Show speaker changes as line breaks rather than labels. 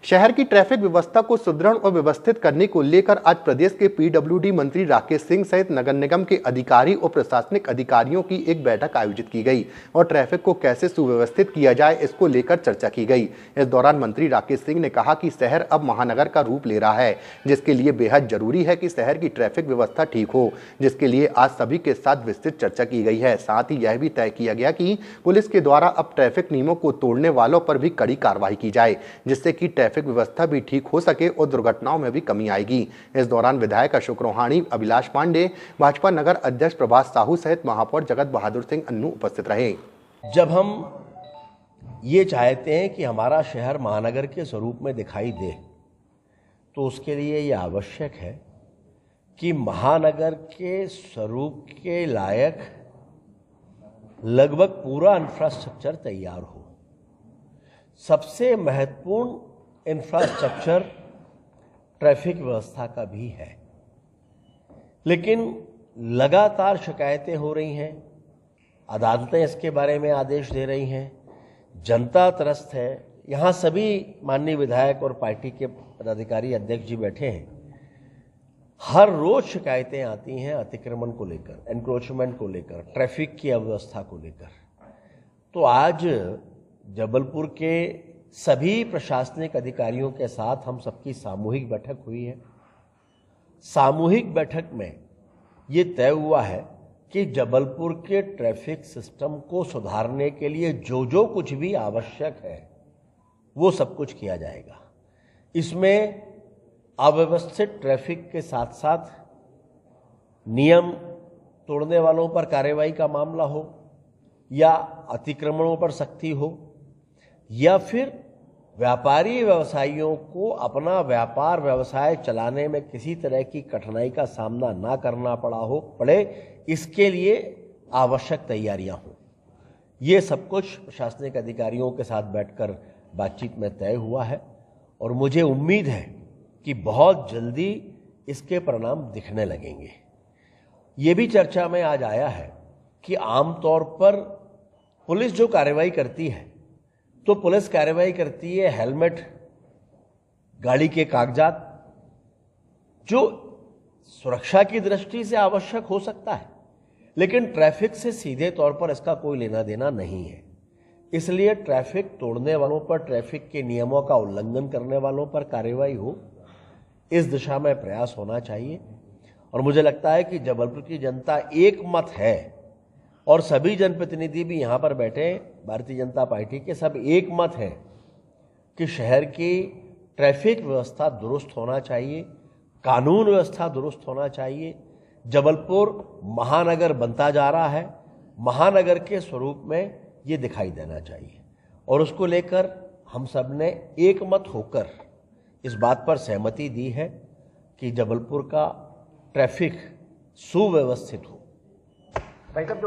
शहर की ट्रैफिक व्यवस्था को सुदृढ़ और व्यवस्थित करने को लेकर आज प्रदेश के पीडब्ल्यूडी मंत्री राकेश सिंह सहित नगर निगम के अधिकारी और प्रशासनिक अधिकारियों की एक बैठक आयोजित की गई और ट्रैफिक को कैसे सुव्यवस्थित किया जाए इसको लेकर चर्चा की गई। इस दौरान मंत्री राकेश सिंह ने कहा कि शहर अब महानगर का रूप ले रहा है, जिसके लिए बेहद जरूरी है कि शहर की ट्रैफिक व्यवस्था ठीक हो, जिसके लिए आज सभी के साथ विस्तृत चर्चा की गई है। साथ ही यह भी तय किया गया कि पुलिस के द्वारा अब ट्रैफिक नियमों को तोड़ने वालों पर भी कड़ी कार्रवाई की जाए, जिससे कि ट्रैफिक व्यवस्था भी ठीक हो सके और दुर्घटनाओं में भी कमी आएगी। इस दौरान विधायक अशोक रोहाणी, अभिलाष पांडे, भाजपा नगर अध्यक्ष प्रभास साहू सहित महापौर जगत बहादुर सिंह अन्नू उपस्थित रहे।
जब हम ये चाहते हैं कि हमारा शहर महानगर के स्वरूप में दिखाई दे, तो उसके लिए ये आवश्यक है कि महानगर के स्वरूप के लायक लगभग पूरा इंफ्रास्ट्रक्चर तैयार हो। सबसे महत्वपूर्ण इंफ्रास्ट्रक्चर ट्रैफिक व्यवस्था का भी है, लेकिन लगातार शिकायतें हो रही हैं, अदालतें इसके बारे में आदेश दे रही हैं, जनता त्रस्त है। यहाँ सभी माननीय विधायक और पार्टी के पदाधिकारी अध्यक्ष जी बैठे हैं। हर रोज शिकायतें आती हैं अतिक्रमण को लेकर, एनक्रोचमेंट को लेकर, ट्रैफिक की अव्यवस्था को लेकर। तो आज जबलपुर के सभी प्रशासनिक अधिकारियों के साथ हम सबकी सामूहिक बैठक हुई है। सामूहिक बैठक में ये तय हुआ है कि जबलपुर के ट्रैफिक सिस्टम को सुधारने के लिए जो जो कुछ भी आवश्यक है वो सब कुछ किया जाएगा। इसमें अव्यवस्थित ट्रैफिक के साथ साथ नियम तोड़ने वालों पर कार्रवाई का मामला हो, या अतिक्रमणों पर सख्ती हो, या फिर व्यापारी व्यवसायियों को अपना व्यापार व्यवसाय चलाने में किसी तरह की कठिनाई का सामना ना करना पड़े, इसके लिए आवश्यक तैयारियां हों। ये सब कुछ प्रशासनिक अधिकारियों के साथ बैठकर बातचीत में तय हुआ है और मुझे उम्मीद है कि बहुत जल्दी इसके परिणाम दिखने लगेंगे। ये भी चर्चा में आज आया है कि आमतौर पर पुलिस जो कार्रवाई करती है, तो पुलिस कार्रवाई करती है हेलमेट, गाड़ी के कागजात, जो सुरक्षा की दृष्टि से आवश्यक हो सकता है, लेकिन ट्रैफिक से सीधे तौर पर इसका कोई लेना देना नहीं है। इसलिए ट्रैफिक तोड़ने वालों पर, ट्रैफिक के नियमों का उल्लंघन करने वालों पर कार्रवाई हो, इस दिशा में प्रयास होना चाहिए। और मुझे लगता है कि जबलपुर की जनता एक मत है और सभी जनप्रतिनिधि भी यहाँ पर बैठे भारतीय जनता पार्टी के, सब एक मत हैं कि शहर की ट्रैफिक व्यवस्था दुरुस्त होना चाहिए, कानून व्यवस्था दुरुस्त होना चाहिए। जबलपुर महानगर बनता जा रहा है, महानगर के स्वरूप में ये दिखाई देना चाहिए और उसको लेकर हम सब ने एक मत होकर इस बात पर सहमति दी है कि जबलपुर का ट्रैफिक सुव्यवस्थित हो।
भाई साहब,